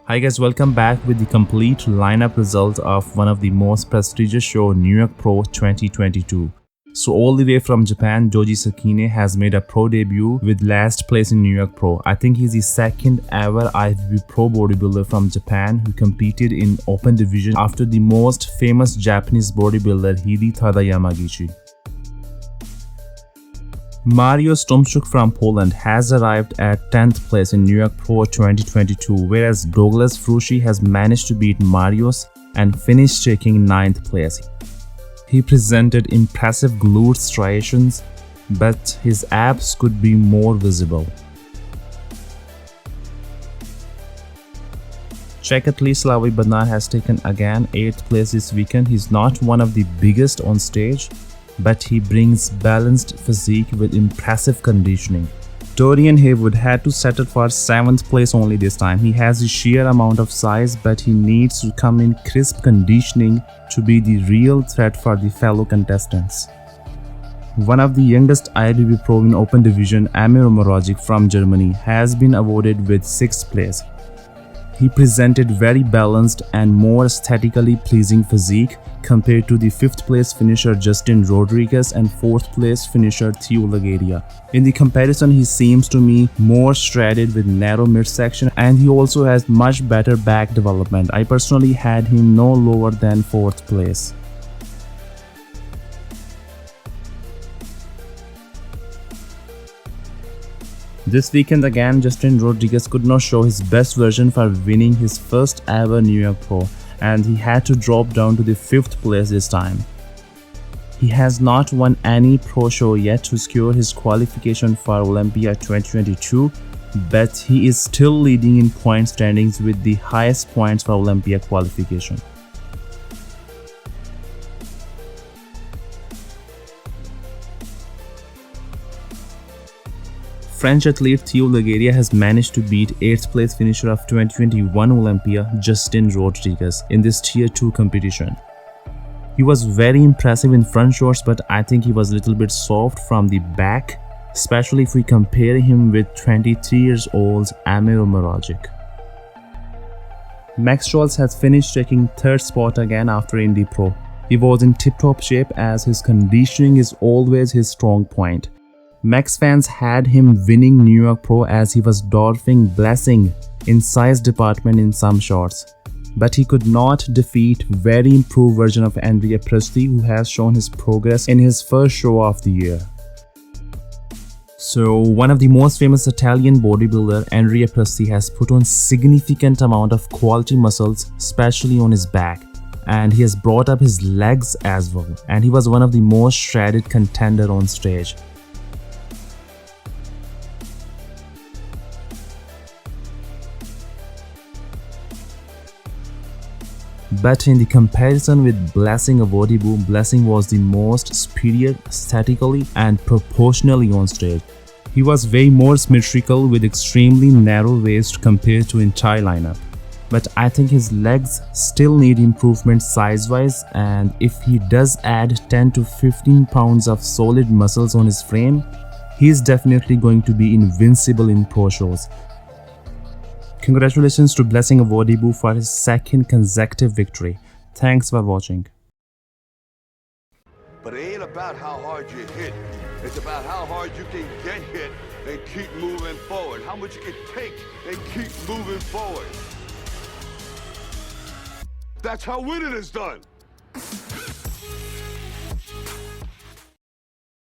Hi guys, welcome back with the complete lineup result of one of the most prestigious show, New York Pro 2022. So all the way from Japan, Joji Sakine has made a pro debut with last place in New York Pro. I think he's the second ever IFBB pro bodybuilder from Japan who competed in open division after the most famous Japanese bodybuilder Hidetada Yamagishi. Mariusz Tomczuk from Poland has arrived at 10th place in New York Pro 2022, whereas Douglas Frushi has managed to beat Mariusz and finished taking 9th place. He presented impressive glute striations, but his abs could be more visible. Czech athlete Slavoj Bednar has taken again 8th place this weekend. He's not one of the biggest on stage, but he brings balanced physique with impressive conditioning. Dorian Haywood had to settle for 7th place only this time. He has a sheer amount of size, but he needs to come in crisp conditioning to be the real threat for the fellow contestants. One of the youngest IFBB pro in open division, Amir Omaragic from Germany, has been awarded with 6th place. He presented very balanced and more aesthetically pleasing physique compared to the 5th place finisher Justin Rodriguez and 4th place finisher Theo Lagaria. In the comparison, he seems to me more shredded with narrow midsection, and he also has much better back development. I personally had him no lower than 4th place. This weekend again, Justin Rodriguez could not show his best version for winning his first ever New York Pro, and he had to drop down to the 5th place this time. He has not won any pro show yet to secure his qualification for Olympia 2022, but he is still leading in point standings with the highest points for Olympia qualification. French athlete Theo Lagaria has managed to beat 8th place finisher of 2021 Olympia Justin Rodriguez in this Tier 2 competition. He was very impressive in front shots, but I think he was a little bit soft from the back, especially if we compare him with 23 years old Amir Omaragic. Max Scholz has finished taking 3rd spot again after Indy Pro. He was in tip-top shape as his conditioning is always his strong point. Max fans had him winning New York Pro as he was dwarfing Blessing in size department in some shots. But he could not defeat very improved version of Andrea Presti, who has shown his progress in his first show of the year. So one of the most famous Italian bodybuilder, Andrea Presti, has put on significant amount of quality muscles, especially on his back. And he has brought up his legs as well. And he was one of the most shredded contender on stage. But in the comparison with Blessing Awodibu, Blessing was the most superior aesthetically and proportionally on stage. He was way more symmetrical with extremely narrow waist compared to entire lineup. But I think his legs still need improvement size-wise, and if he does add 10 to 15 pounds of solid muscles on his frame, he is definitely going to be invincible in pro shows. Congratulations to Blessing Awodibu for his 2nd consecutive victory. Thanks for watching. But it ain't about how hard you hit. It's about how hard you can get hit and keep moving forward. How much you can take and keep moving forward. That's how winning is done.